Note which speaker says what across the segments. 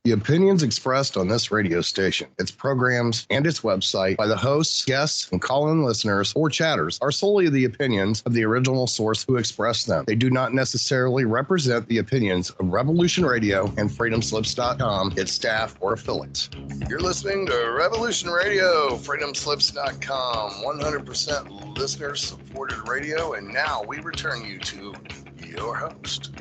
Speaker 1: The opinions expressed on this radio station, its programs, and its website by the hosts, guests, and call-in listeners or chatters are solely the opinions of the original source who expressed them. They do not necessarily represent the opinions of Revolution Radio and freedomslips.com, its staff, or affiliates. You're listening to Revolution Radio, freedomslips.com, 100% listener-supported radio, and now we return you to your host.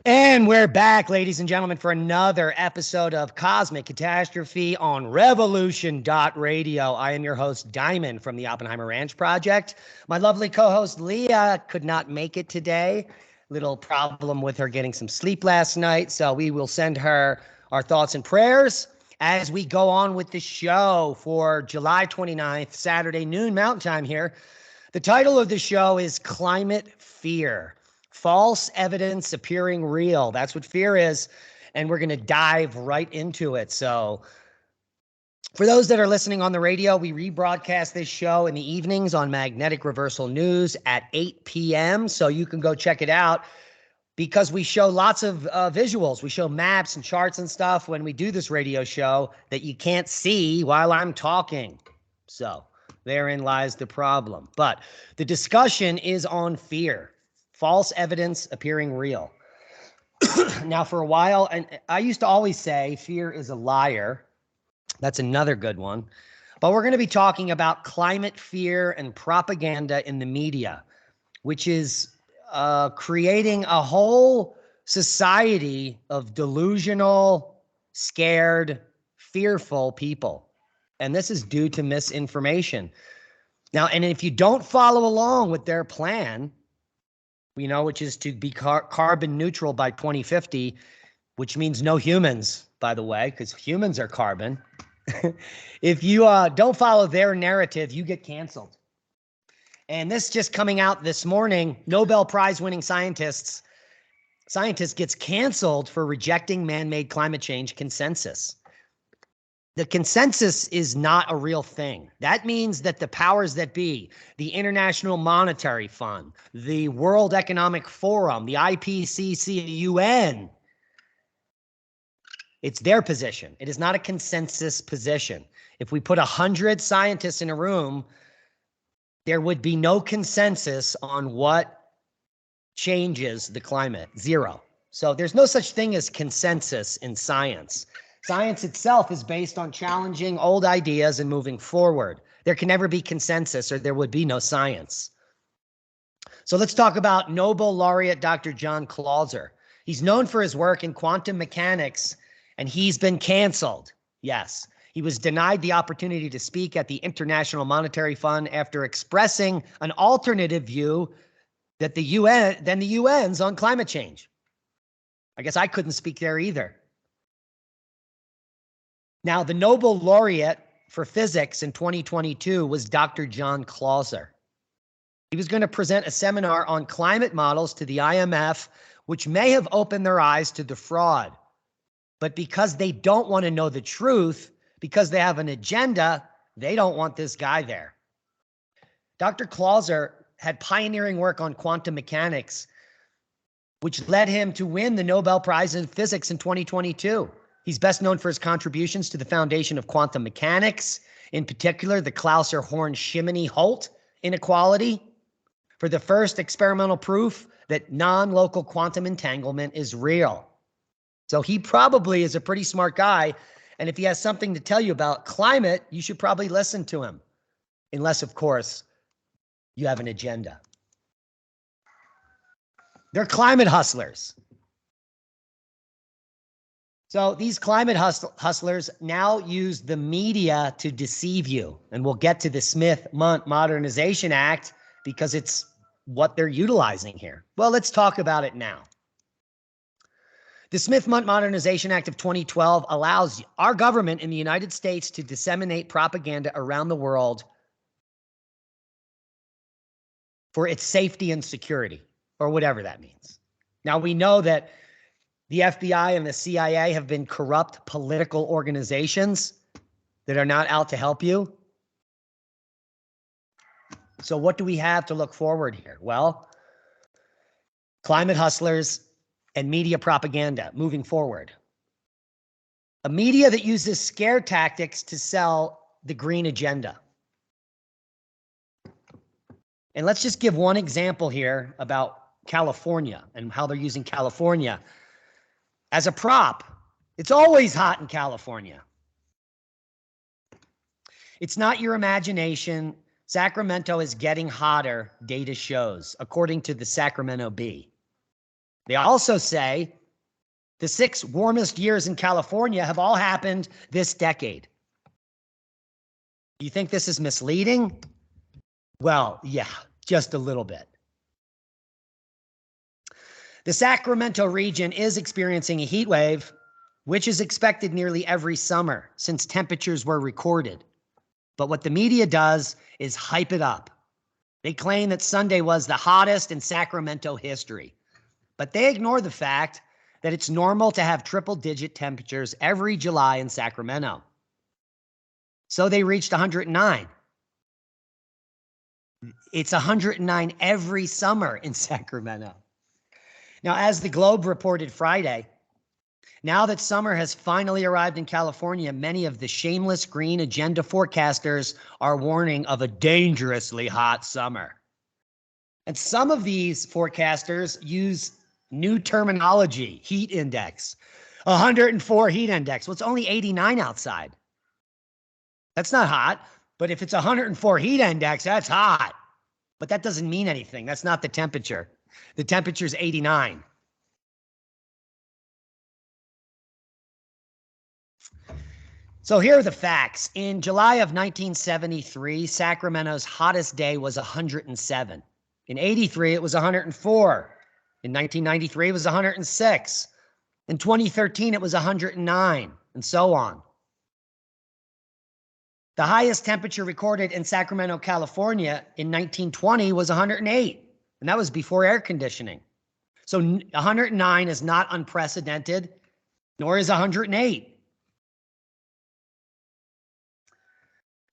Speaker 2: And we're back, ladies and gentlemen, for another episode of Cosmic Catastrophe on Revolution.radio. I am your host, Diamond, from the Oppenheimer Ranch Project. My lovely co-host, Leah, could not make it today. Little problem with her getting some sleep last night, so we will send her our thoughts and prayers as we go on with the show for July 29th, Saturday, noon Mountain Time here. The title of the show is Climate Fear. False evidence appearing real. That's what fear is. And we're going to dive right into it. So for those that are listening on the radio, we rebroadcast this show in the evenings on Magnetic Reversal News at 8 p.m. So you can go check it out because we show lots of visuals. We show maps and charts and stuff when we do this radio show that you can't see while I'm talking. So therein lies the problem. But the discussion is on fear. False evidence appearing real. Now, for a while, and I used to always say fear is a liar. That's another good one. But we're going to be talking about climate fear and propaganda in the media, which is creating a whole society of delusional, scared, fearful people. And this is due to misinformation. Now, and if you don't follow along with their plan, which is to be carbon neutral by 2050, which means no humans, by the way, because humans are carbon. If you don't follow their narrative, you get canceled. And this just coming out this morning, Nobel Prize winning scientist gets canceled for rejecting man-made climate change consensus. The consensus is not a real thing. That means that the powers that be, the International Monetary Fund, the World Economic Forum, the IPCC, the UN, it's their position. It is not a consensus position. If we put 100 scientists in a room, there would be no consensus on what changes the climate. Zero. So there's no such thing as consensus in science. Science itself is based on challenging old ideas and moving forward. There can never be consensus or there would be no science. So let's talk about Nobel laureate Dr. John Clauser. He's known for his work in quantum mechanics, and he's been canceled. Yes, he was denied the opportunity to speak at the International Monetary Fund after expressing an alternative view that the UN's on climate change. I guess I couldn't speak there either. Now, the Nobel laureate for physics in 2022 was Dr. John Clauser. He was going to present a seminar on climate models to the IMF, which may have opened their eyes to the fraud. But because they don't want to know the truth, because they have an agenda, they don't want this guy there. Dr. Clauser had pioneering work on quantum mechanics, which led him to win the Nobel Prize in Physics in 2022. He's best known for his contributions to the foundation of quantum mechanics, in particular the Clauser-Horn-Shimony-Holt inequality, for the first experimental proof that non-local quantum entanglement is real. So he probably is a pretty smart guy, and if he has something to tell you about climate, you should probably listen to him, unless, of course, you have an agenda. They're climate hustlers. So these climate hustlers now use the media to deceive you. And we'll get to the Smith-Mundt Modernization Act because it's what they're utilizing here. Well, let's talk about it now. The Smith-Mundt Modernization Act of 2012 allows our government in the United States to disseminate propaganda around the world for its safety and security, or whatever that means. Now, we know that the FBI and the CIA have been corrupt political organizations that are not out to help you. So what do we have to look forward here? Well, climate hustlers and media propaganda moving forward. A media that uses scare tactics to sell the green agenda. And let's just give one example here about California and how they're using California as a prop. It's always hot in California. It's not your imagination. Sacramento is getting hotter, data shows, according to the Sacramento Bee. They also say the 6 warmest years in California have all happened this decade. Do you think this is misleading? Well, yeah, just a little bit. The Sacramento region is experiencing a heat wave, which is expected nearly every summer since temperatures were recorded. But what the media does is hype it up. They claim that Sunday was the hottest in Sacramento history, but they ignore the fact that it's normal to have triple-digit temperatures every July in Sacramento. So they reached 109. It's 109 every summer in Sacramento. Now, as the Globe reported Friday, now that summer has finally arrived in California, many of the shameless green agenda forecasters are warning of a dangerously hot summer. And some of these forecasters use new terminology, heat index, 104 heat index. Well, it's only 89 outside. That's not hot, but if it's 104 heat index, that's hot. But that doesn't mean anything. That's not the temperature. The temperature is 89. So here are the facts. In July of 1973, Sacramento's hottest day was 107. In 83, it was 104. In 1993, it was 106. In 2013, it was 109, and so on. The highest temperature recorded in Sacramento, California in 1920 was 108, and that was before air conditioning. So 109 is not unprecedented, nor is 108.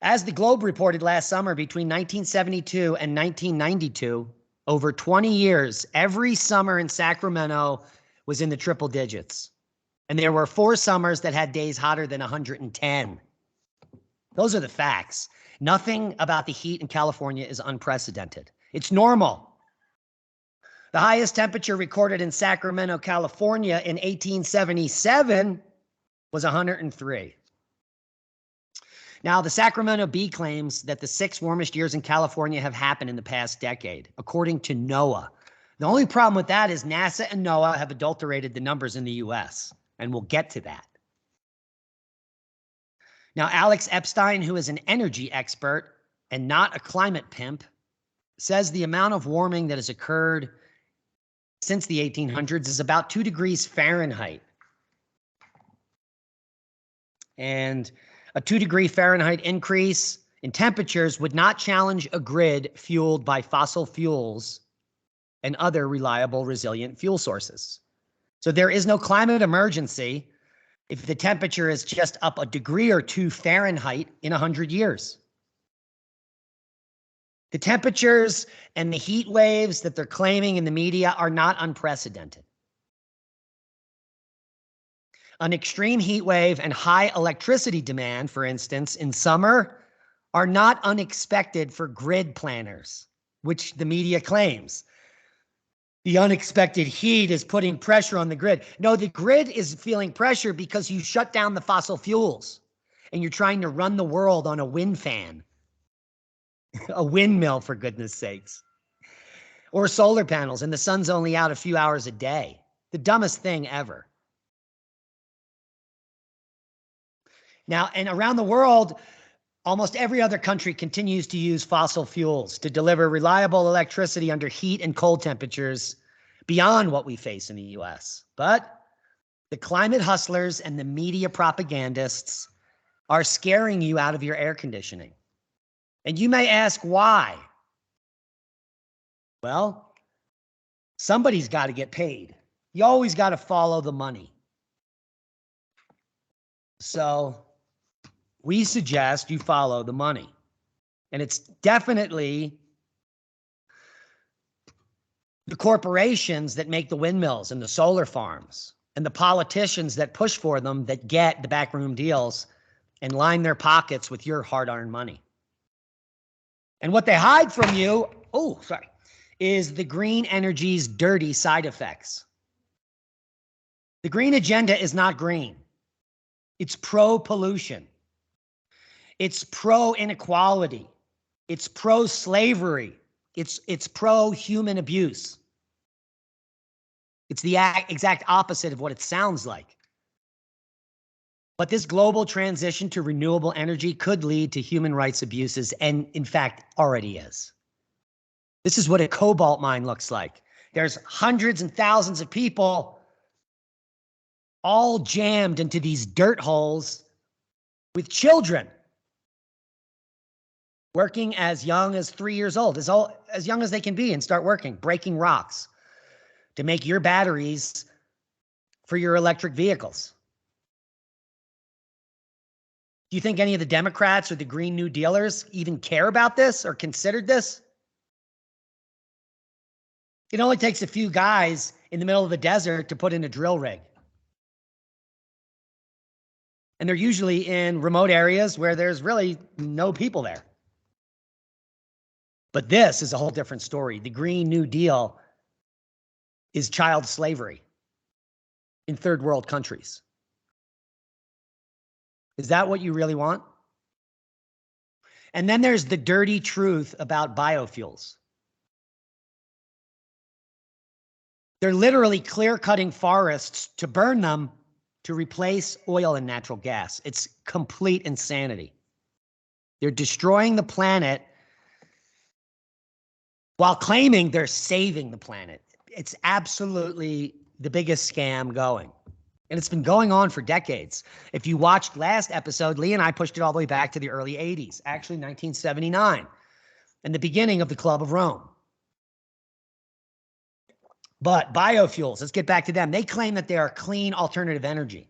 Speaker 2: As the Globe reported last summer, between 1972 and 1992, over 20 years, every summer in Sacramento was in the triple digits. And there were 4 summers that had days hotter than 110. Those are the facts. Nothing about the heat in California is unprecedented. It's normal. The highest temperature recorded in Sacramento, California in 1877 was 103. Now, the Sacramento Bee claims that the 6 warmest years in California have happened in the past decade, according to NOAA. The only problem with that is NASA and NOAA have adulterated the numbers in the US, and we'll get to that. Now, Alex Epstein, who is an energy expert and not a climate pimp, says the amount of warming that has occurred since the 1800s is about 2 degrees Fahrenheit. And a 2-degree Fahrenheit increase in temperatures would not challenge a grid fueled by fossil fuels and other reliable, resilient fuel sources. So there is no climate emergency if the temperature is just up a degree or 2 Fahrenheit in 100 years. The temperatures and the heat waves that they're claiming in the media are not unprecedented. An extreme heat wave and high electricity demand, for instance, in summer, are not unexpected for grid planners, which the media claims. The unexpected heat is putting pressure on the grid. No, the grid is feeling pressure because you shut down the fossil fuels and you're trying to run the world on a wind fan, a windmill, for goodness sakes, or solar panels, and the sun's only out a few hours a day. The dumbest thing ever. Now, and around the world, almost every other country continues to use fossil fuels to deliver reliable electricity under heat and cold temperatures beyond what we face in the US. But the climate hustlers and the media propagandists are scaring you out of your air conditioning. And you may ask why. Well, somebody's got to get paid. You always got to follow the money. So we suggest you follow the money. And it's definitely The corporations that make the windmills and the solar farms, and the politicians that push for them, that get the backroom deals and line their pockets with your hard-earned money. And what they hide from you, is the green energy's dirty side effects. The green agenda is not green. It's pro-pollution. It's pro-inequality. It's pro-slavery. It's pro-human abuse. It's the exact opposite of what it sounds like. But this global transition to renewable energy could lead to human rights abuses, and in fact, already is. This is what a cobalt mine looks like. There's hundreds and thousands of people all jammed into these dirt holes with children working as young as 3 years old, as young as they can be, and start working, breaking rocks to make your batteries for your electric vehicles. Do you think any of the Democrats or the Green New Dealers even care about this or considered this? It only takes a few guys in the middle of the desert to put in a drill rig. And they're usually in remote areas where there's really no people there. But this is a whole different story. The Green New Deal is child slavery in third world countries. Is that what you really want? And then there's the dirty truth about biofuels. They're literally clear-cutting forests to burn them to replace oil and natural gas. It's complete insanity. They're destroying the planet while claiming they're saving the planet. It's absolutely the biggest scam going. And it's been going on for decades. If you watched last episode, Lee and I pushed it all the way back to the early 80s, actually 1979, and the beginning of the Club of Rome. But biofuels, let's get back to them. They claim that they are clean alternative energy.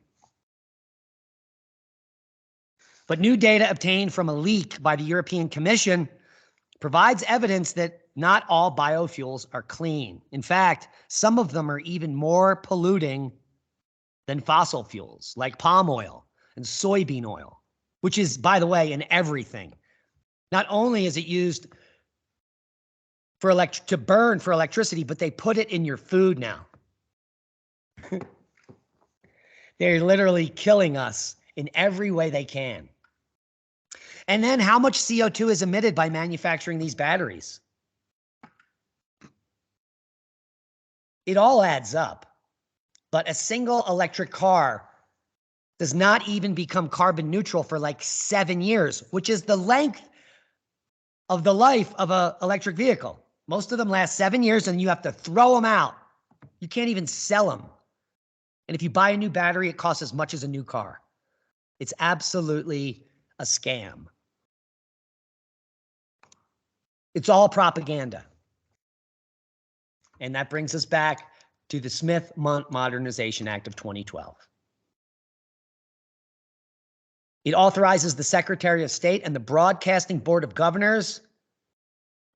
Speaker 2: But new data obtained from a leak by the European Commission provides evidence that not all biofuels are clean. In fact, some of them are even more polluting than fossil fuels, like palm oil and soybean oil, which is, by the way, in everything. Not only is it used for to burn for electricity, but they put it in your food now. They're literally killing us in every way they can. And then how much CO2 is emitted by manufacturing these batteries? It all adds up. But a single electric car does not even become carbon neutral for like 7 years, which is the length of the life of an electric vehicle. Most of them last 7 years and you have to throw them out. You can't even sell them. And if you buy a new battery, it costs as much as a new car. It's absolutely a scam. It's all propaganda. And that brings us back to the Smith-Mundt Modernization Act of 2012. It authorizes the Secretary of State and the Broadcasting Board of Governors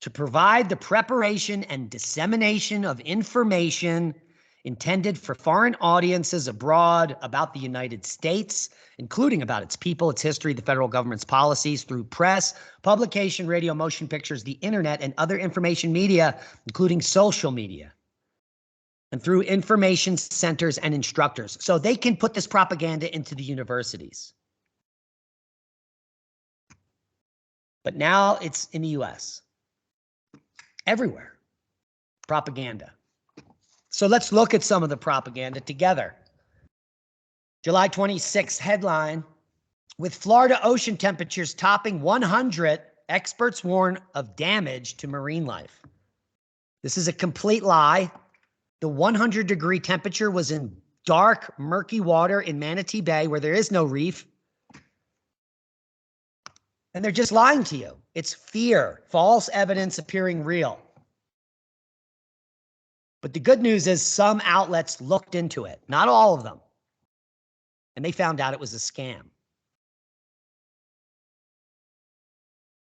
Speaker 2: to provide the preparation and dissemination of information intended for foreign audiences abroad about the United States, including about its people, its history, the federal government's policies, through press, publication, radio, motion pictures, the internet, and other information media, including social media, and through information centers and instructors. So they can put this propaganda into the universities. But now it's in the US. Everywhere. Propaganda. So let's look at some of the propaganda together. July 26th headline, with Florida ocean temperatures topping 100, experts warn of damage to marine life. This is a complete lie. The 100-degree temperature was in dark, murky water in Manatee Bay where there is no reef. And they're just lying to you. It's fear, false evidence appearing real. But the good news is some outlets looked into it, not all of them. And they found out it was a scam.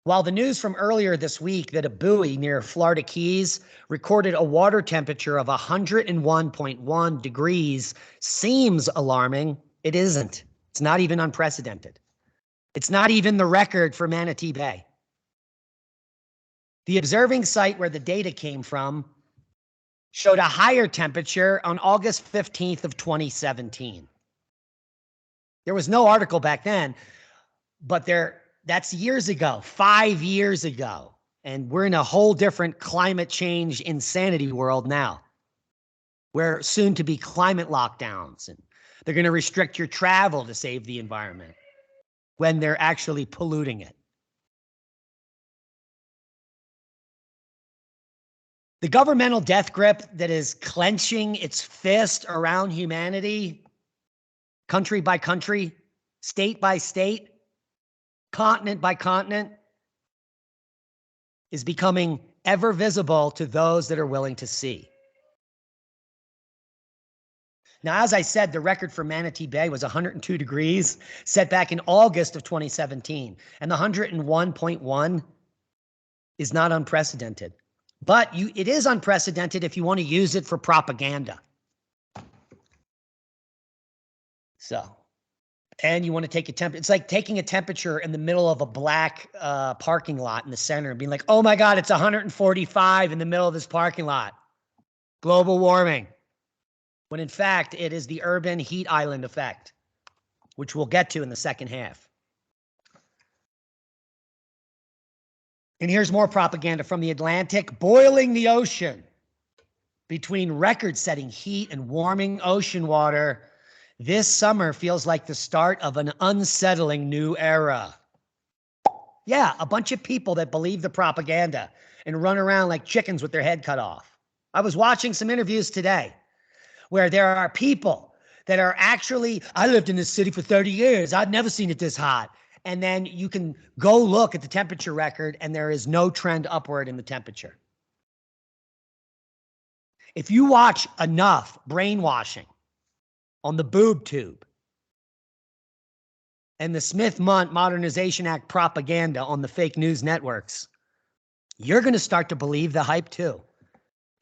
Speaker 2: While the news from earlier this week that a buoy near Florida Keys recorded a water temperature of 101.1 degrees seems alarming, it isn't. It's not even unprecedented. It's not even the record for Manatee Bay. The observing site where the data came from showed a higher temperature on August 15th of 2017. There was no article back then, but that's years ago, 5 years ago. And we're in a whole different climate change insanity world now. We're soon to be climate lockdowns, and they're going to restrict your travel to save the environment when they're actually polluting it. The governmental death grip that is clenching its fist around humanity, country by country, state by state, continent by continent, is becoming ever visible to those that are willing to see. Now, as I said, the record for Manatee Bay was 102 degrees, set back in August of 2017. And the 101.1 is not unprecedented. But it is unprecedented if you want to use it for propaganda. So, and you want to take a temperature. It's like taking a temperature in the middle of a black parking lot in the center and being like, oh my God, it's 145 in the middle of this parking lot. Global warming. When in fact, it is the urban heat island effect, which we'll get to in the second half. And here's more propaganda from The Atlantic. Boiling the ocean. Between record-setting heat and warming ocean water, this summer feels like the start of an unsettling new era. Yeah, a bunch of people that believe the propaganda and run around like chickens with their head cut off. I was watching some interviews today where there are people that are actually, I lived in this city for 30 years. I've never seen it this hot. And then you can go look at the temperature record and there is no trend upward in the temperature. If you watch enough brainwashing on the boob tube and the Smith-Mundt Modernization Act propaganda on the fake news networks, you're going to start to believe the hype too.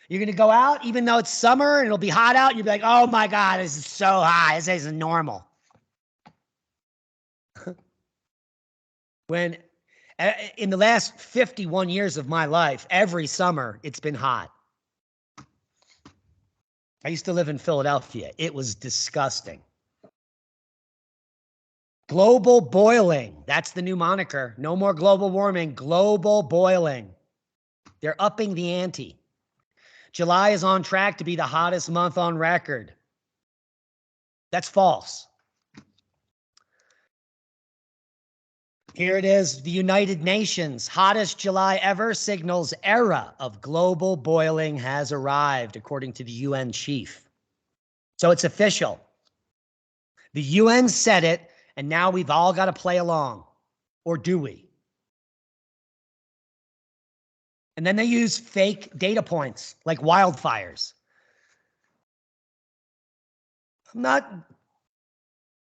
Speaker 2: You're going to go out, even though it's summer and it'll be hot out, and you'll be like, oh my God, this is so hot. This isn't normal. When in the last 51 years of my life, every summer it's been hot. I used to live in Philadelphia. It was disgusting. Global boiling. That's the new moniker. No more global warming. Global boiling. They're upping the ante. July is on track to be the hottest month on record. That's false. Here it is. The United Nations, hottest July ever, signals era of global boiling has arrived, according to the UN chief. So it's official. The UN said it, and now we've all got to play along. Or do we? And then they use fake data points like wildfires. I'm not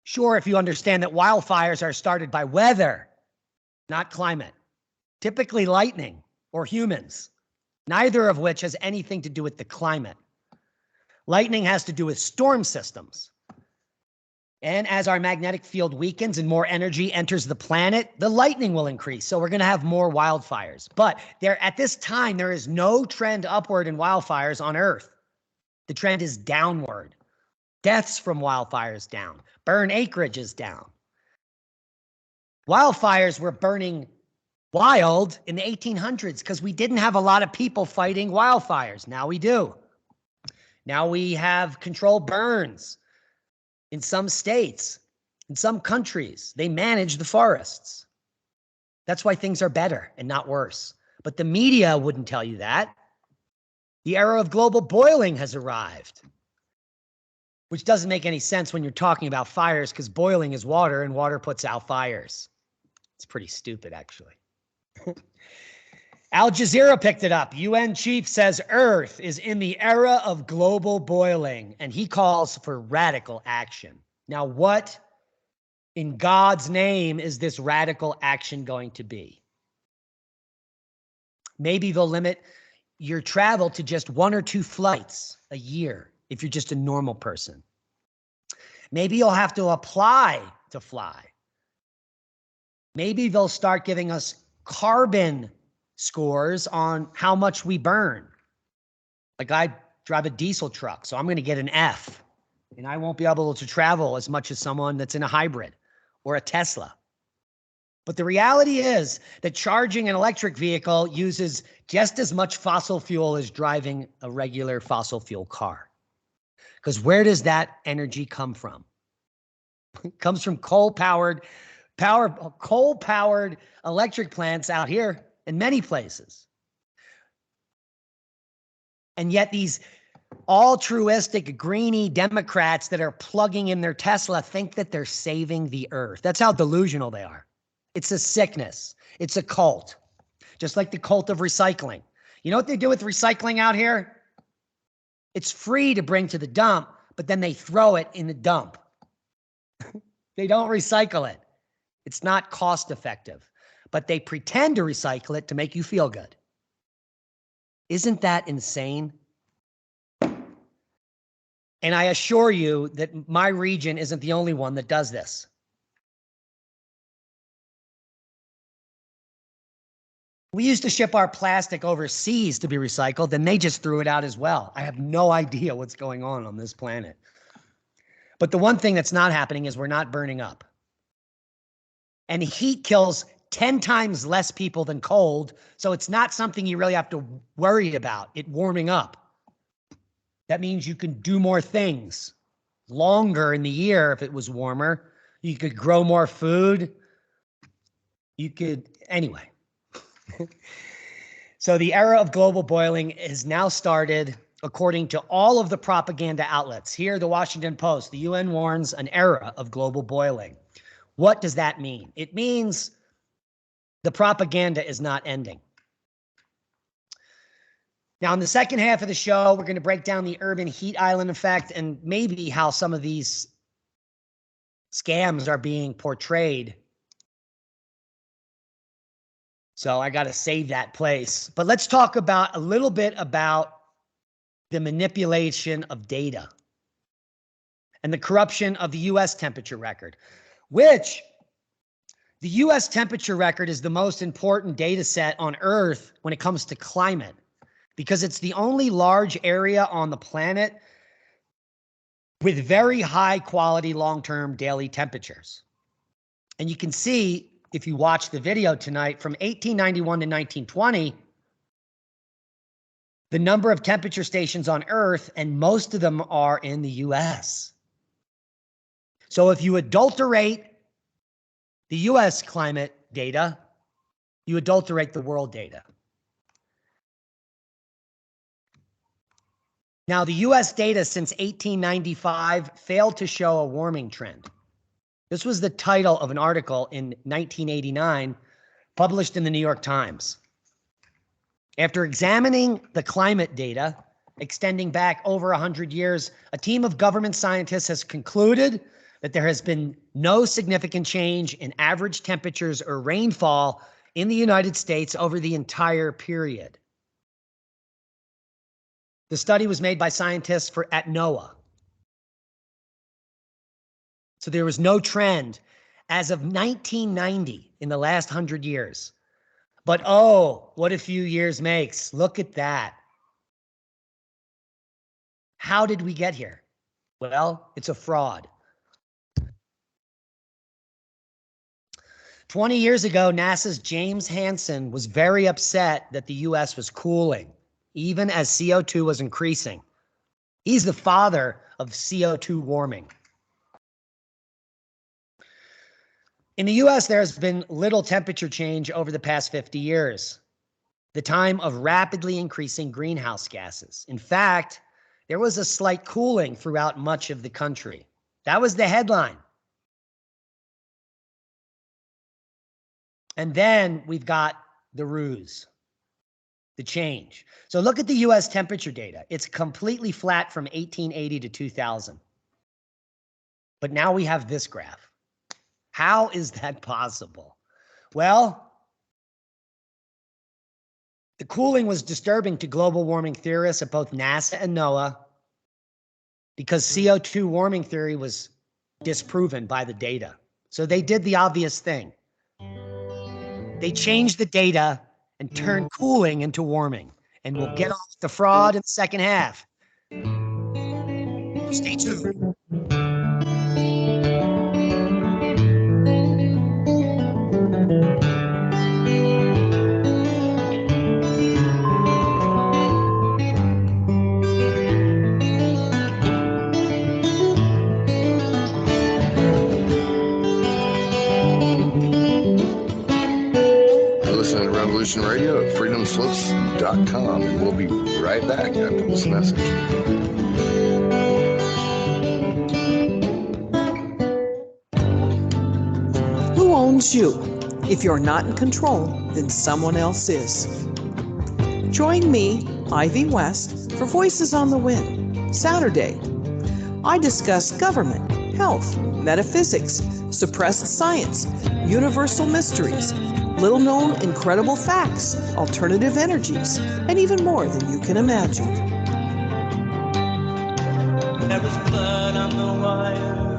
Speaker 2: sure if you understand that wildfires are started by weather, not climate. Typically lightning or humans, neither of which has anything to do with the climate. Lightning has to do with storm systems. And as our magnetic field weakens and more energy enters the planet, the lightning will increase. So we're going to have more wildfires. But at this time, there is no trend upward in wildfires on Earth. The trend is downward. Deaths from wildfires down. Burn acreage is down. Wildfires were burning wild in the 1800s because we didn't have a lot of people fighting wildfires. Now we do. Now we have controlled burns. In some states, in some countries, they manage the forests. That's why things are better and not worse. But the media wouldn't tell you that. The era of global boiling has arrived, which doesn't make any sense when you're talking about fires because boiling is water and water puts out fires. It's pretty stupid, actually. Al Jazeera picked it up. UN chief says Earth is in the era of global boiling, and he calls for radical action. Now, what in God's name is this radical action going to be? Maybe they'll limit your travel to just 1 or 2 flights a year if you're just a normal person. Maybe you'll have to apply to fly. Maybe they'll start giving us carbon scores on how much we burn. Like I drive a diesel truck, so I'm going to get an F, and I won't be able to travel as much as someone that's in a hybrid or a Tesla. But the reality is that charging an electric vehicle uses just as much fossil fuel as driving a regular fossil fuel car. Because where does that energy come from? It comes from coal-powered electric plants out here in many places. And yet these altruistic, greeny Democrats that are plugging in their Tesla think that they're saving the earth. That's how delusional they are. It's a sickness. It's a cult. Just like the cult of recycling. You know what they do with recycling out here? It's free to bring to the dump, but then they throw it in the dump. They don't recycle it. It's not cost effective, but they pretend to recycle it to make you feel good. Isn't that insane? And I assure you that my region isn't the only one that does this. We used to ship our plastic overseas to be recycled, and they just threw it out as well. I have no idea what's going on this planet. But the one thing that's not happening is we're not burning up. And heat kills 10 times less people than cold, so it's not something you really have to worry about, it warming up. That means you can do more things longer in the year if it was warmer. You could grow more food. You could, anyway. So the era of global boiling has now started, according to all of the propaganda outlets. Here, the Washington Post, the UN warns an era of global boiling. What does that mean? It means the propaganda is not ending. Now, in the second half of the show, we're going to break down the urban heat island effect and maybe how some of these scams are being portrayed. So I got to save that place. But let's talk about a little bit about the manipulation of data and the corruption of the U.S. temperature record, which the U.S. temperature record is the most important data set on Earth when it comes to climate, because it's the only large area on the planet with very high quality long-term daily temperatures. And you can see, if you watch the video tonight, from 1891 to 1920, the number of temperature stations on Earth, and most of them are in the US. So if you adulterate the US climate data, you adulterate the world data. Now, the US data since 1895 failed to show a warming trend. This was the title of an article in 1989 published in the New York Times. After examining the climate data extending back over 100 years, a team of government scientists has concluded that there has been no significant change in average temperatures or rainfall in the United States over the entire period. The study was made by scientists at NOAA. So there was no trend as of 1990 in the last 100 years. But oh, what a few years makes. Look at that. How did we get here? Well, it's a fraud. 20 years ago, NASA's James Hansen was very upset that the US was cooling, even as CO2 was increasing. He's the father of CO2 warming. In the US, there has been little temperature change over the past 50 years, the time of rapidly increasing greenhouse gases. In fact, there was a slight cooling throughout much of the country. That was the headline. And then we've got the ruse, the change. So look at the US temperature data. It's completely flat from 1880 to 2000. But now we have this graph. How is that possible? Well, The cooling was disturbing to global warming theorists at both NASA and NOAA because CO2 warming theory was disproven by the data. So they did the obvious thing. They changed the data and turned cooling into warming. And we'll get off the fraud in the second half. Stay tuned.
Speaker 1: Listening to Revolution Radio at freedomslips.com. And we'll be right back after this message.
Speaker 3: Who owns you? If you're not in control, then someone else is. Join me, Ivy West, for Voices on the Wind, Saturday. I discuss government, health, metaphysics, suppressed science, universal mysteries, little-known incredible facts, alternative energies, and even more than you can imagine.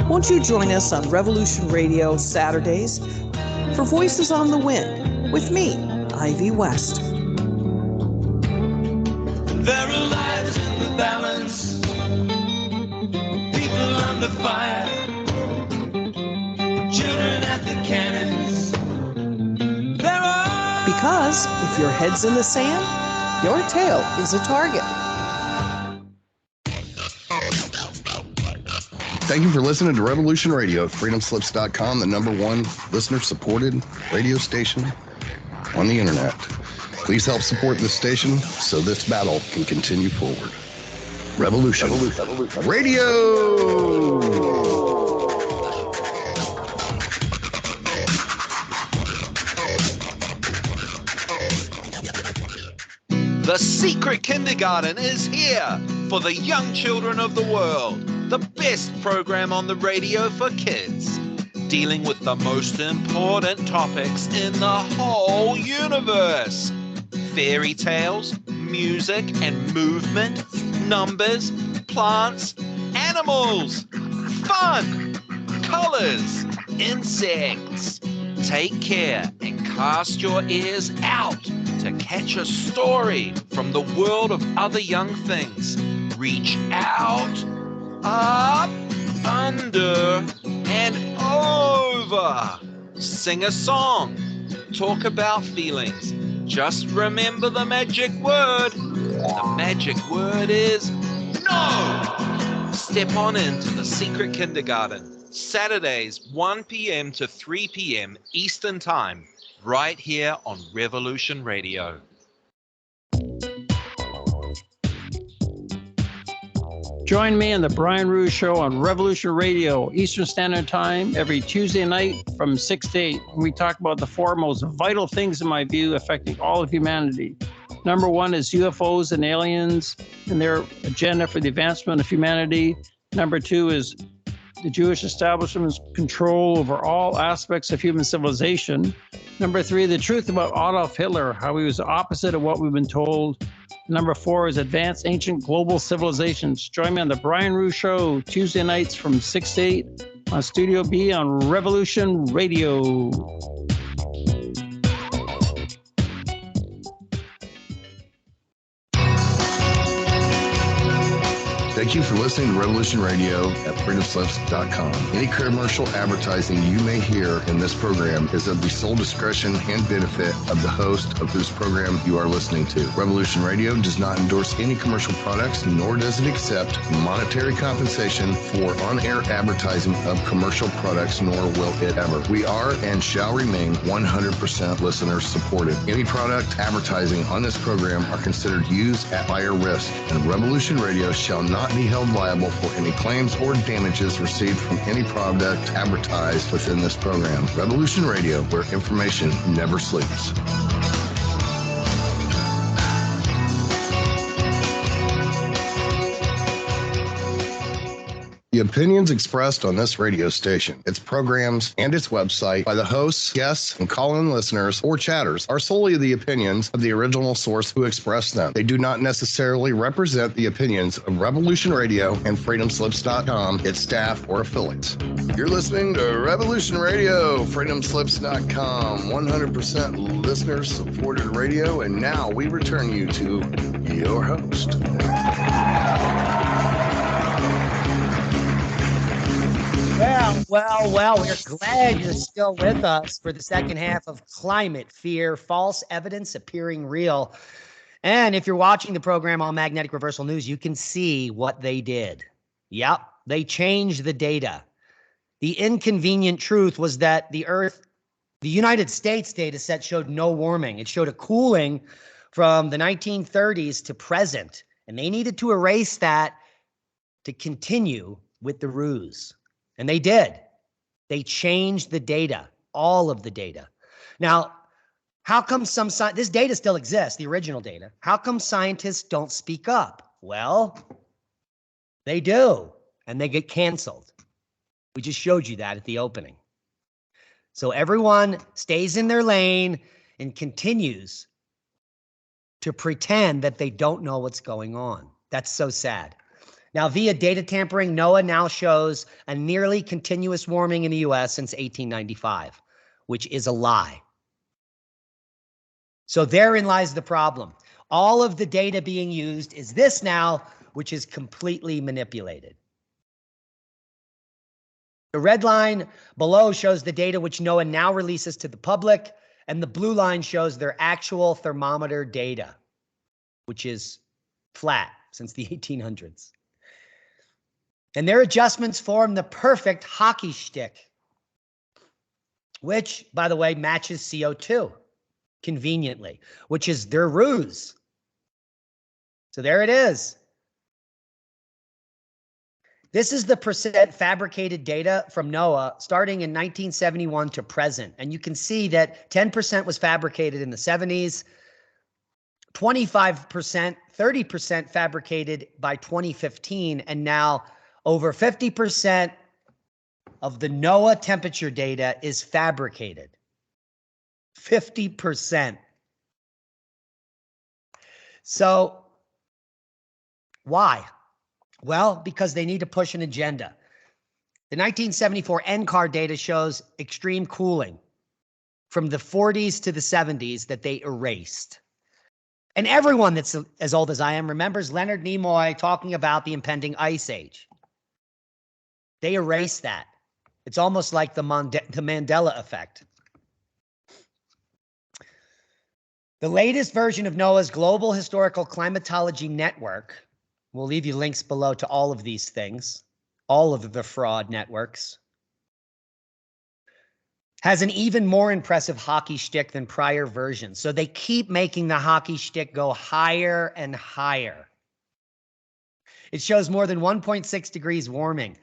Speaker 3: Won't you join us on Revolution Radio Saturdays for Voices on the Wind with me, Ivy West.
Speaker 4: There are lives in the balance, people under fire, children at the cannons.
Speaker 3: Because if your head's in the sand, your tail is a target.
Speaker 1: Thank you for listening to Revolution Radio at freedomslips.com, the #1 listener-supported radio station on the internet. Please help support this station so this battle can continue forward. Revolution Radio!
Speaker 5: The Secret Kindergarten is here for the young children of the world. The best program on the radio for kids, dealing with the most important topics in the whole universe. Fairy tales, music and movement, numbers, plants, animals, fun, colors, insects. Take care and cast your ears out to catch a story from the world of other young things. Reach out, up, under, and over. Sing a song. Talk about feelings. Just remember the magic word. The magic word is no. Step on into the Secret Kindergarten. Saturdays, 1 p.m. to 3 p.m. Eastern Time. Right here on Revolution Radio.
Speaker 6: Join me on the Brian Rouge Show on Revolution Radio, Eastern Standard Time, every Tuesday night from 6 to 8. We talk about the four most vital things, in my view, affecting all of humanity. Number one is UFOs and aliens and their agenda for the advancement of humanity. Number two is the Jewish establishment's control over all aspects of human civilization. Number three, the truth about Adolf Hitler, how he was the opposite of what we've been told. Number four is advanced ancient global civilizations. Join me on the Brian Rouge Show, Tuesday nights from 6 to 8 on Studio B on Revolution Radio.
Speaker 1: Thank you for listening to Revolution Radio at freedomslips.com. Any commercial advertising you may hear in this program is of the sole discretion and benefit of the host of whose program you are listening to. Revolution Radio does not endorse any commercial products, nor does it accept monetary compensation for on-air advertising of commercial products, nor will it ever. We are and shall remain 100% listener supported. Any product advertising on this program are considered used at higher risk, and Revolution Radio shall not be held liable for any claims or damages received from any product advertised within this program. Revolution Radio, where information never sleeps. The opinions expressed on this radio station, its programs, and its website by the hosts, guests, and call-in listeners or chatters are solely the opinions of the original source who expressed them. They do not necessarily represent the opinions of Revolution Radio and freedomslips.com, its staff, or affiliates. You're listening to Revolution Radio, freedomslips.com, 100% listener-supported radio, and now we return you to your host.
Speaker 2: Well, we're glad you're still with us for the second half of Climate Fear, False Evidence Appearing Real. And if you're watching the program on Magnetic Reversal News, you can see what they did. Yep, they changed the data. The inconvenient truth was that the United States data set showed no warming. It showed a cooling from the 1930s to present, and they needed to erase that to continue with the ruse. And they did. They changed the data, all of the data. Now, how come this data still exists, the original data? How come scientists don't speak up? Well, they do, and they get canceled. We just showed you that at the opening. So everyone stays in their lane and continues to pretend that they don't know what's going on. That's so sad. Now, via data tampering, NOAA now shows a nearly continuous warming in the U.S. since 1895, which is a lie. So therein lies the problem. All of the data being used is this now, which is completely manipulated. The red line below shows the data which NOAA now releases to the public, and the blue line shows their actual thermometer data, which is flat since the 1800s. And their adjustments form the perfect hockey stick, which, by the way, matches CO2 conveniently, which is their ruse. So there it is. This is the percent fabricated data from NOAA starting in 1971 to present. And you can see that 10% was fabricated in the 70s, 25%, 30% fabricated by 2015, and now over 50% of the NOAA temperature data is fabricated. 50%. So why? Well, because they need to push an agenda. The 1974 NCAR data shows extreme cooling from the 40s to the 70s that they erased. And everyone that's as old as I am remembers Leonard Nimoy talking about the impending ice age. They erased that. It's almost like the Mandela effect. The latest version of NOAA's Global Historical Climatology Network, we'll leave you links below to all of these things, all of the fraud networks, has an even more impressive hockey stick than prior versions. So they keep making the hockey stick go higher and higher. It shows more than 1.6 degrees warming.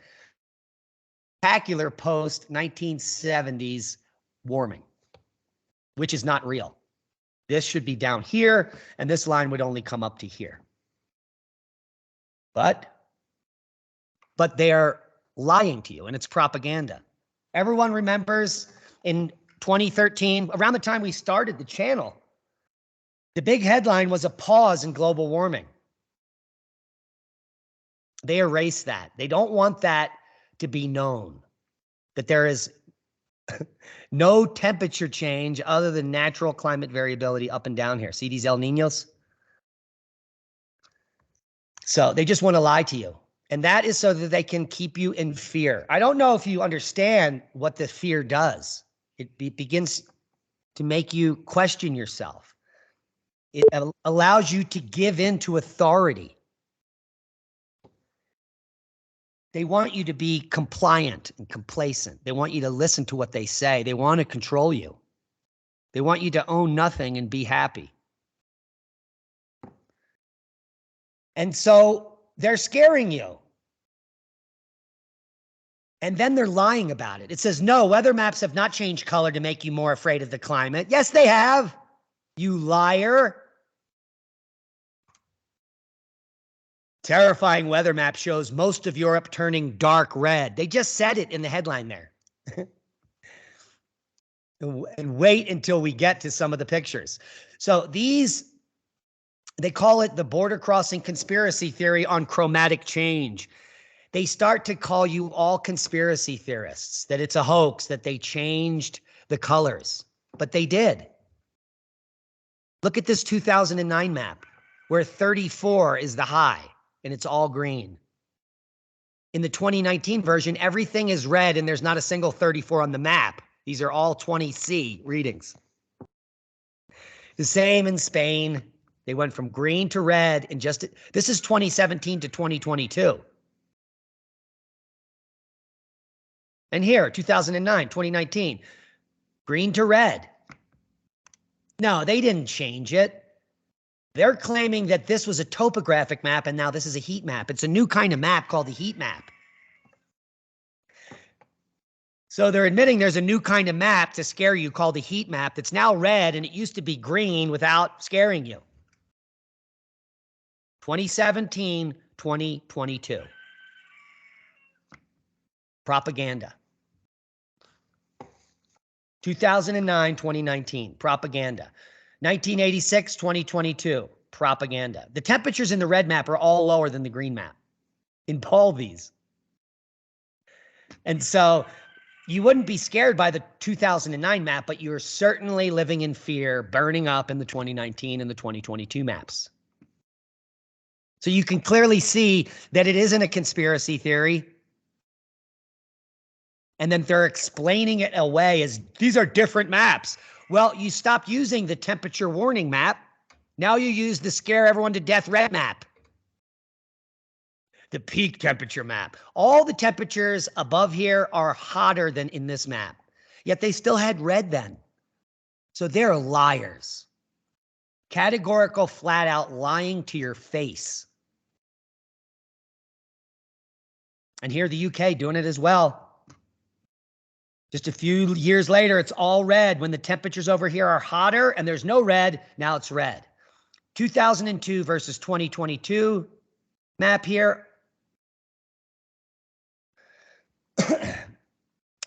Speaker 2: Spectacular post-1970s warming, which is not real. This should be down here, and this line would only come up to here. But they're lying to you, and it's propaganda. Everyone remembers in 2013, around the time we started the channel, the big headline was a pause in global warming. They erased that. They don't want that to be known, that there is no temperature change other than natural climate variability up and down here. See these El Niños? So they just want to lie to you. And that is so that they can keep you in fear. I don't know if you understand what the fear does. It begins to make you question yourself. It allows you to give in to authority. They want you to be compliant and complacent. They want you to listen to what they say. They want to control you. They want you to own nothing and be happy. And so they're scaring you. And then they're lying about it. It says, no, weather maps have not changed color to make you more afraid of the climate. Yes, they have, you liar. Terrifying weather map shows most of Europe turning dark red. They just said it in the headline there. And wait until we get to some of the pictures. So these, they call it the border crossing conspiracy theory on chromatic change. They start to call you all conspiracy theorists, that it's a hoax, that they changed the colors, but they did. Look at this 2009 map where 34 is the high and it's all green. In the 2019 version, everything is red and there's not a single 34 on the map. These are all 20C readings. The same in Spain. They went from green to red in just, this is 2017 to 2022. And here, 2009, 2019, green to red. No, they didn't change it. They're claiming that this was a topographic map and now this is a heat map. It's a new kind of map called the heat map. So they're admitting there's a new kind of map to scare you called the heat map that's now red and it used to be green without scaring you. 2017, 2022. Propaganda. 2009, 2019. Propaganda. 1986, 2022, propaganda. The temperatures in the red map are all lower than the green map in all these. And so you wouldn't be scared by the 2009 map, but you're certainly living in fear, burning up in the 2019 and the 2022 maps. So you can clearly see that it isn't a conspiracy theory. And then they're explaining it away as these are different maps. Well, you stopped using the temperature warning map. Now you use the scare everyone to death red map. The peak temperature map. All the temperatures above here are hotter than in this map. Yet they still had red then. So they're liars. Categorical, flat out lying to your face. And here the UK doing it as well. Just a few years later, it's all red. When the temperatures over here are hotter and there's no red, now it's red. 2002 versus 2022 map here.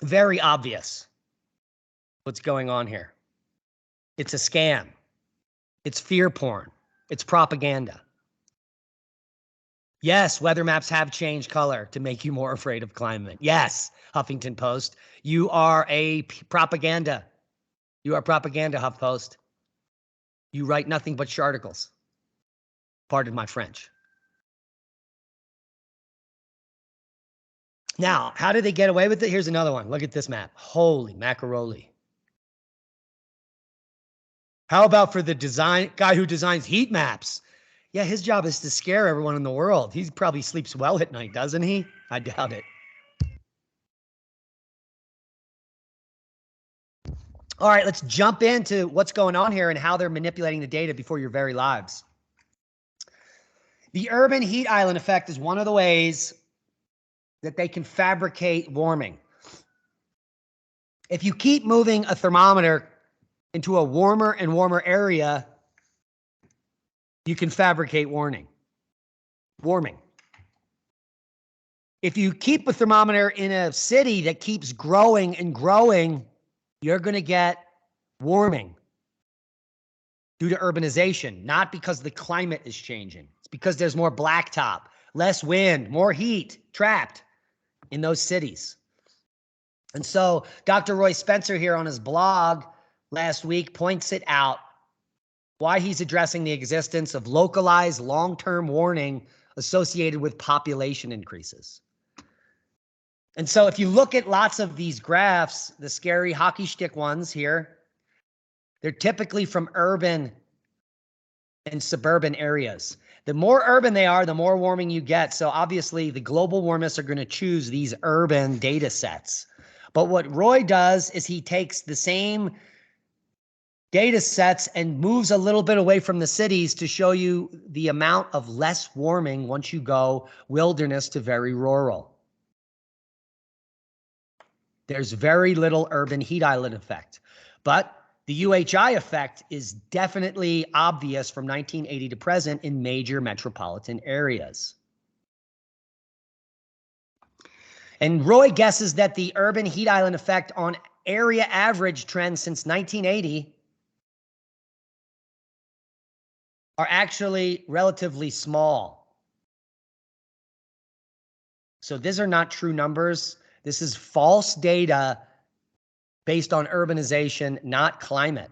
Speaker 2: Very obvious what's going on here. It's a scam. It's fear porn. It's propaganda. Yes, weather maps have changed color to make you more afraid of climate. Yes, Huffington Post, you are a propaganda. You are propaganda, HuffPost. You write nothing but articles. Pardon my French. Now, how did they get away with it? Here's another one. Look at this map. Holy macaroni. How about for the guy who designs heat maps? Yeah, his job is to scare everyone in the world. He probably sleeps well at night, doesn't he? I doubt it. All right, let's jump into what's going on here and how they're manipulating the data before your very lives. The urban heat island effect is one of the ways that they can fabricate warming. If you keep moving a thermometer into a warmer and warmer area, you can fabricate warming. If you keep a thermometer in a city that keeps growing and growing, you're going to get warming due to urbanization, not because the climate is changing. It's because there's more blacktop, less wind, more heat trapped in those cities. And so Dr. Roy Spencer here on his blog last week points it out, why he's addressing the existence of localized long-term warning associated with population increases. And so if you look at lots of these graphs, the scary hockey stick ones here, they're typically from urban and suburban areas. The more urban they are, the more warming you get. So obviously the global warmists are going to choose these urban data sets. But what Roy does is he takes the same data sets and moves a little bit away from the cities to show you the amount of less warming once you go wilderness to very rural. There's very little urban heat island effect, but the UHI effect is definitely obvious from 1980 to present in major metropolitan areas. And Roy guesses that the urban heat island effect on area average trends since 1980 are actually relatively small. So these are not true numbers. This is false data based on urbanization, not climate.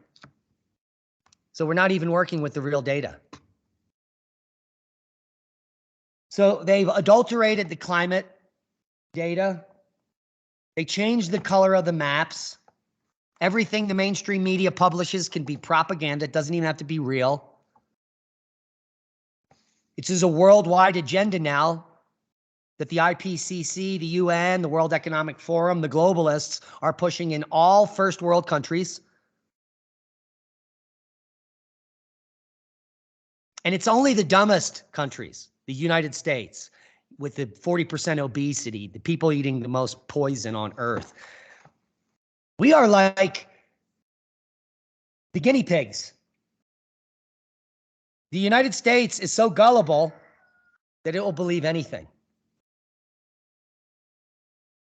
Speaker 2: So we're not even working with the real data. So they've adulterated the climate data. They changed the color of the maps. Everything the mainstream media publishes can be propaganda. It doesn't even have to be real. It's a worldwide agenda now that the IPCC, the UN, the World Economic Forum, the globalists are pushing in all first world countries. And it's only the dumbest countries, the United States, with the 40% obesity, the people eating the most poison on earth. We are like the guinea pigs. The United States is so gullible that it will believe anything.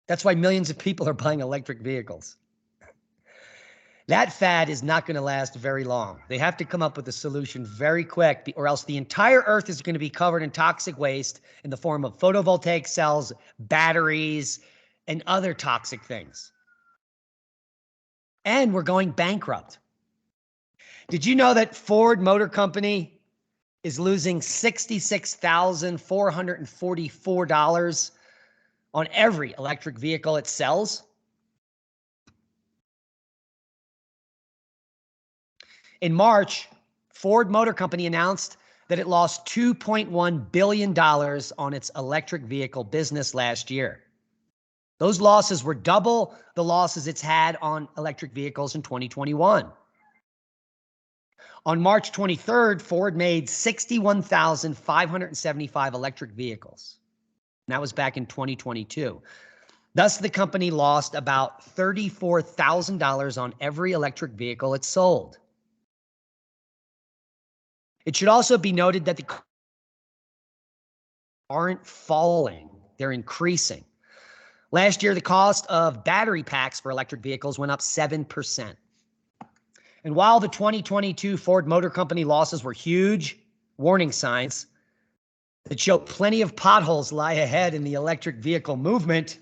Speaker 2: That's why millions of people are buying electric vehicles. That fad is not going to last very long. They have to come up with a solution very quick, or else the entire earth is going to be covered in toxic waste in the form of photovoltaic cells, batteries, and other toxic things. And we're going bankrupt. Did you know that Ford Motor Company is losing $66,444 on every electric vehicle it sells? In March, Ford Motor Company announced that it lost $2.1 billion on its electric vehicle business last year. Those losses were double the losses it's had on electric vehicles in 2021. On March 23rd, Ford made 61,575 electric vehicles. And that was back in 2022. Thus, the company lost about $34,000 on every electric vehicle it sold. It should also be noted that the aren't falling, they're increasing. Last year, the cost of battery packs for electric vehicles went up 7%. And while the 2022 Ford Motor Company losses were huge, warning signs that show plenty of potholes lie ahead in the electric vehicle movement,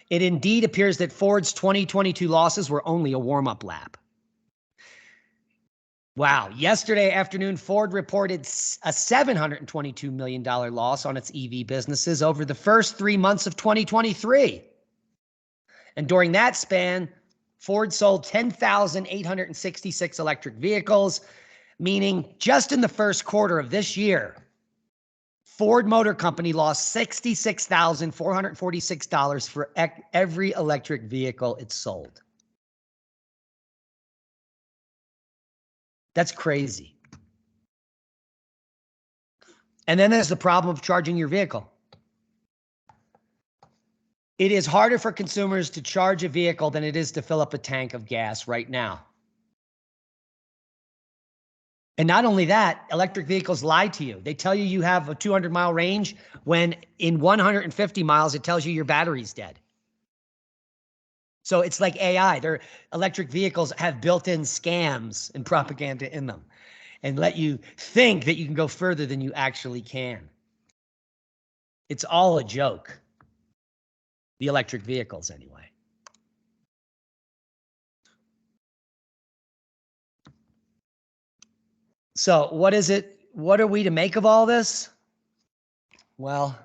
Speaker 2: it indeed appears that Ford's 2022 losses were only a warm-up lap. Wow. Yesterday afternoon, Ford reported a $722 million loss on its EV businesses over the first 3 months of 2023. And during that span, Ford sold 10,866 electric vehicles, meaning just in the first quarter of this year, Ford Motor Company lost $66,446 for every electric vehicle it sold. That's crazy. And then there's the problem of charging your vehicle. It is harder for consumers to charge a vehicle than it is to fill up a tank of gas right now. And not only that, electric vehicles lie to you. They tell you you have a 200-mile range when in 150 miles, it tells you your battery's dead. So it's like AI. Their electric vehicles have built-in scams and propaganda in them and let you think that you can go further than you actually can. It's all a joke. The electric vehicles, anyway. So what is it? What are we to make of all this? Well,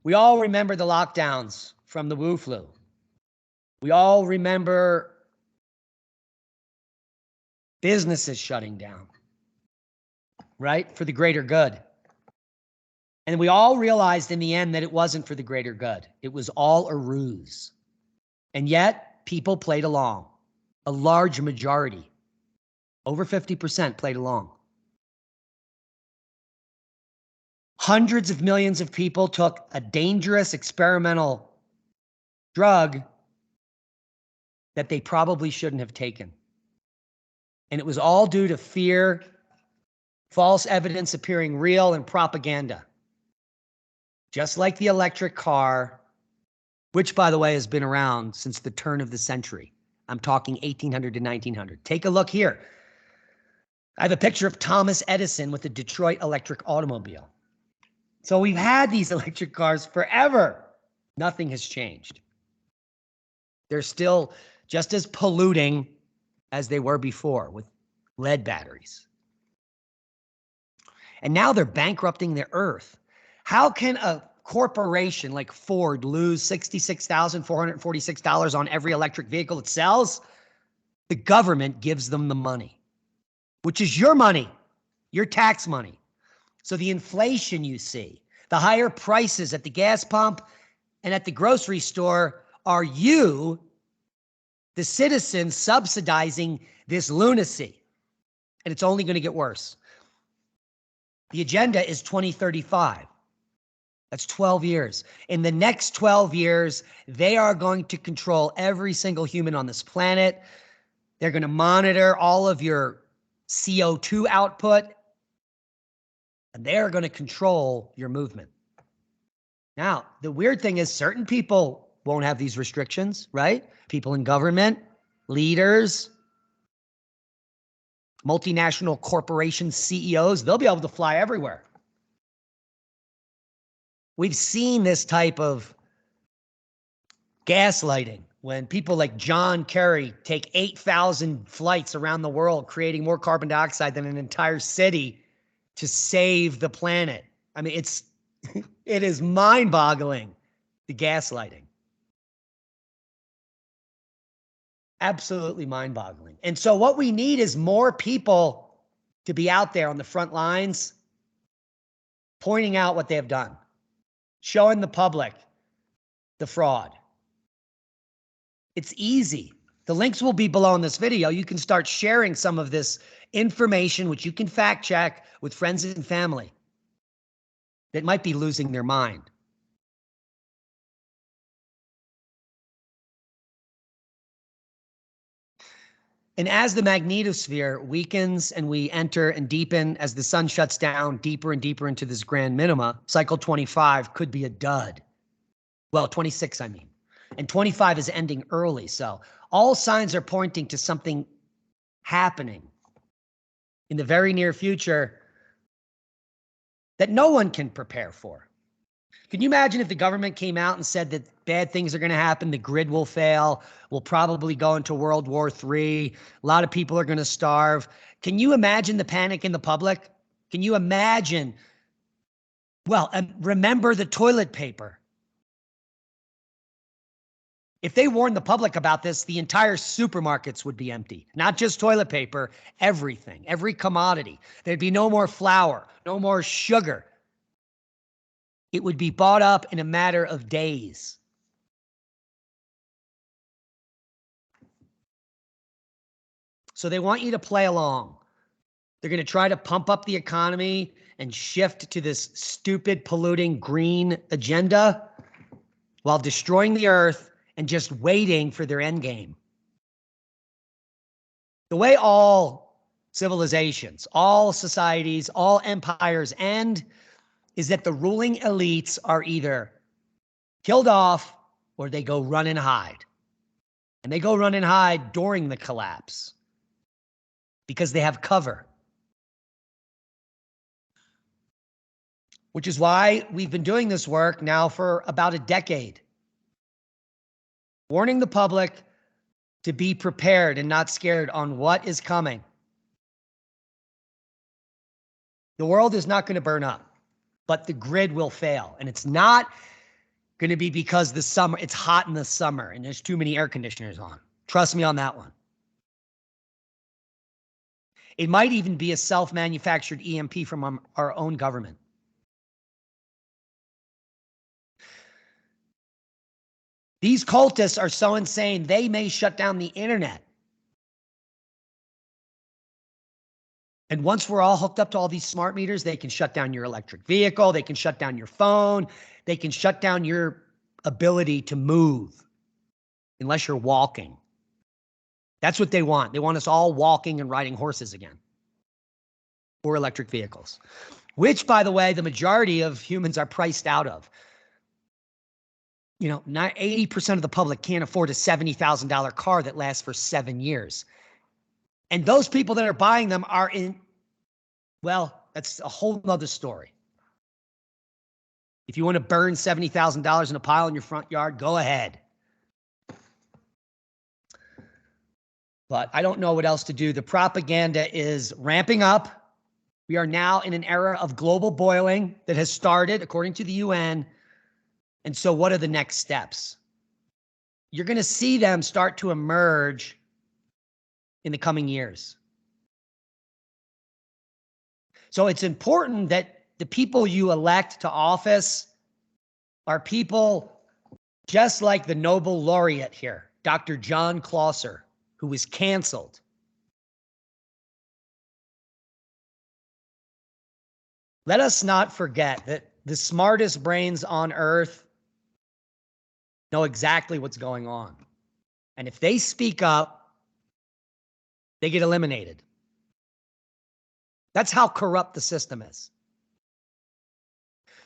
Speaker 2: we all remember the lockdowns from the Wu flu. We all remember businesses shutting down, right? For the greater good. And we all realized in the end that it wasn't for the greater good. It was all a ruse. And yet, people played along. A large majority, over 50%, played along. Hundreds of millions of people took a dangerous experimental drug that they probably shouldn't have taken. And it was all due to fear false evidence appearing real, and propaganda. Just like the electric car, which, by the way, has been around since the turn of the century. I'm talking 1800 to 1900. Take a look here. I have a picture of Thomas Edison with the Detroit electric automobile. So we've had these electric cars forever. Nothing has changed. They're still just as polluting as they were before with lead batteries. And now they're bankrupting the earth. How can a corporation like Ford lose $66,446 on every electric vehicle it sells? The government gives them the money, which is your money, your tax money. So the inflation you see, the higher prices at the gas pump and at the grocery store are you, the citizens, subsidizing this lunacy. And it's only going to get worse. The agenda is 2035. That's 12 years. In the next 12 years, they are going to control every single human on this planet. They're going to monitor all of your CO2 output, and they're going to control your movement. Now, the weird thing is certain people won't have these restrictions, right? People in government, leaders, multinational corporation CEOs, they'll be able to fly everywhere. We've seen this type of gaslighting when people like John Kerry take 8,000 flights around the world, creating more carbon dioxide than an entire city to save the planet. I mean, it is mind-boggling, the gaslighting. Absolutely mind-boggling. And so what we need is more people to be out there on the front lines, pointing out what they have done, showing the public the fraud. It's easy. The links will be below in this video. You can start sharing some of this information, which you can fact check with friends and family that might be losing their mind. And as the magnetosphere weakens and we enter and deepen, as the sun shuts down deeper and deeper into this grand minima, cycle 25 could be a dud. Well, 26, I mean. And 25 is ending early. So all signs are pointing to something happening in the very near future that no one can prepare for. Can you imagine if the government came out and said that bad things are going to happen, the grid will fail, we'll probably go into World War III, a lot of people are going to starve? Can you imagine the panic in the public? Can you imagine? Well, remember the toilet paper. If they warned the public about this, the entire supermarkets would be empty. Not just toilet paper, everything, every commodity. There'd be no more flour, no more sugar. It would be bought up in a matter of days. So they want you to play along. They're going to try to pump up the economy and shift to this stupid, polluting green agenda while destroying the earth and just waiting for their end game. The way all civilizations, all societies, all empires end is that the ruling elites are either killed off or they go run and hide. And they go run and hide during the collapse because they have cover. Which is why we've been doing this work now for about a decade, warning the public to be prepared and not scared on what is coming. The world is not going to burn up, but the grid will fail. And it's not going to be because it's hot in the summer and there's too many air conditioners on. Trust me on that one. It might even be a self-manufactured EMP from our own government. These cultists are so insane, they may shut down the internet. And once we're all hooked up to all these smart meters, they can shut down your electric vehicle, they can shut down your phone, they can shut down your ability to move unless you're walking. That's what they want. They want us all walking and riding horses again. or electric vehicles, which, by the way, the majority of humans are priced out of. You know, not 80% of the public can't afford a $70,000 car that lasts for 7 years. And those people that are buying them are in, well, that's a whole nother story. If you want to burn $70,000 in a pile in your front yard, go ahead. But I don't know what else to do. The propaganda is ramping up. We are now in an era of global boiling that has started, according to the UN. And so what are the next steps? You're going to see them start to emerge in the coming years. So it's important that the people you elect to office are people just like the Nobel laureate here, Dr. John Clauser, who was canceled. Let us not forget that the smartest brains on earth know exactly what's going on. And if they speak up, they get eliminated. That's how corrupt the system is.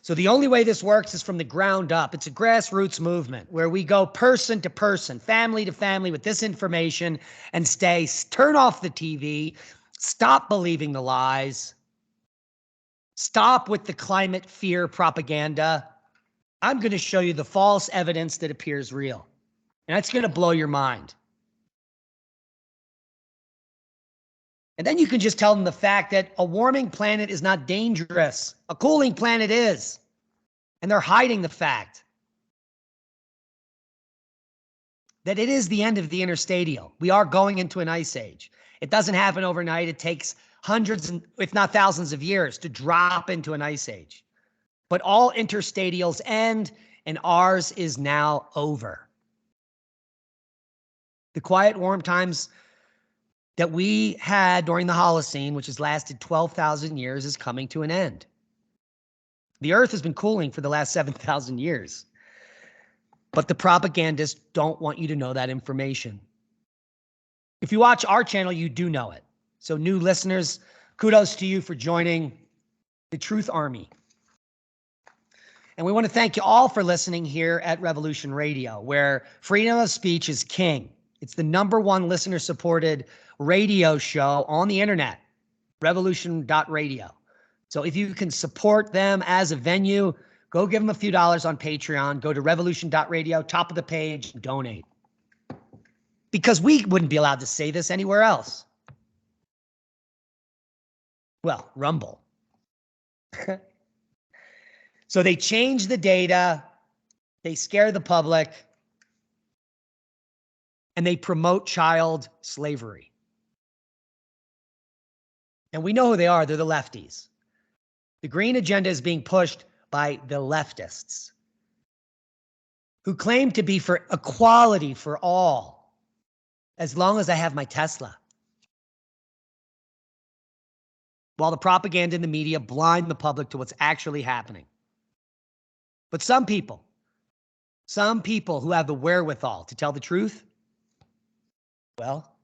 Speaker 2: So the only way this works is from the ground up. It's a grassroots movement where we go person to person, family to family with this information and turn off the TV, stop believing the lies, stop with the climate fear propaganda. I'm going to show you the false evidence that appears real. And that's going to blow your mind. And then you can just tell them the fact that a warming planet is not dangerous. A cooling planet is. And they're hiding the fact that it is the end of the interstadial. We are going into an ice age. It doesn't happen overnight. It takes hundreds, if not thousands of years to drop into an ice age. But all interstadials end, and ours is now over. The quiet, warm times that we had during the Holocene, which has lasted 12,000 years, is coming to an end. The Earth has been cooling for the last 7,000 years. But the propagandists don't want you to know that information. If you watch our channel, you do know it. So new listeners, kudos to you for joining the Truth Army. And we want to thank you all for listening here at Revolution Radio, where freedom of speech is king. It's the #1 listener-supported radio show on the internet, revolution.radio. So if you can support them as a venue, go give them a few dollars on Patreon. Go to revolution.radio, top of the page, donate. Because we wouldn't be allowed to say this anywhere else. Well, Rumble. So they change the data, they scare the public, and they promote child slavery. And we know who they are. They're the lefties. The green agenda is being pushed by the leftists who claim to be for equality for all, as long as I have my Tesla. While the propaganda in the media blind the public to what's actually happening. But some people who have the wherewithal to tell the truth, well,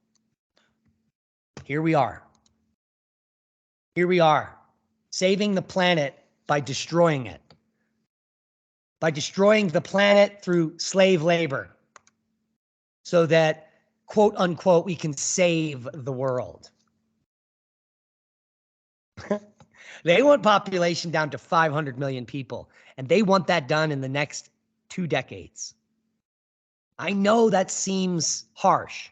Speaker 2: here we are. Here we are, saving the planet by destroying it. By destroying the planet through slave labor. So that, quote unquote, we can save the world. They want population down to 500 million people, and they want that done in the next 2 decades. I know that seems harsh.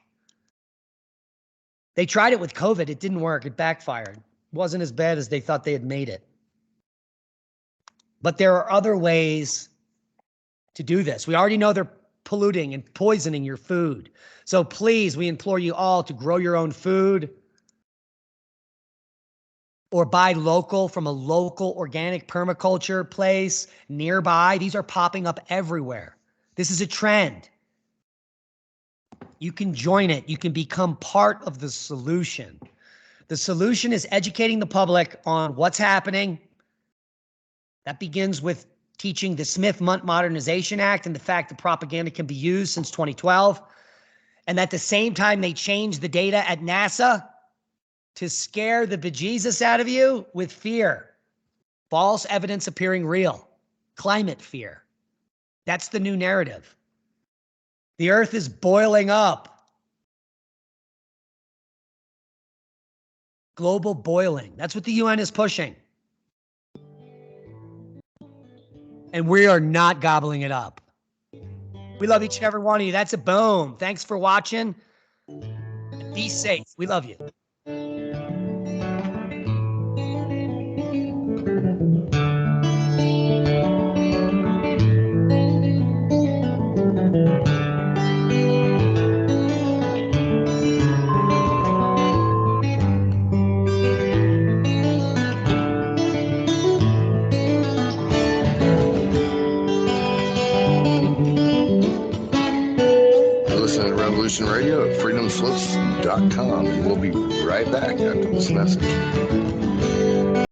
Speaker 2: They tried it with COVID. It didn't work. It backfired. It wasn't as bad as they thought they had made it. But there are other ways to do this. We already know they're polluting and poisoning your food. So please, we implore you all to grow your own food, or buy local from a local organic permaculture place nearby. These are popping up everywhere. This is a trend. You can join it. You can become part of the solution. The solution is educating the public on what's happening. That begins with teaching the Smith Modernization Act and the fact that propaganda can be used since 2012. And at the same time, they change the data at NASA to scare the bejesus out of you with fear. False evidence appearing real. Climate fear. That's the new narrative. The earth is boiling up. Global boiling. That's what the UN is pushing. And we are not gobbling it up. We love each and every one of you. That's a boom. Thanks for watching. Be safe. We love you.
Speaker 1: Listen to Revolution Radio at freedomslips.com. And we'll be right back after this message.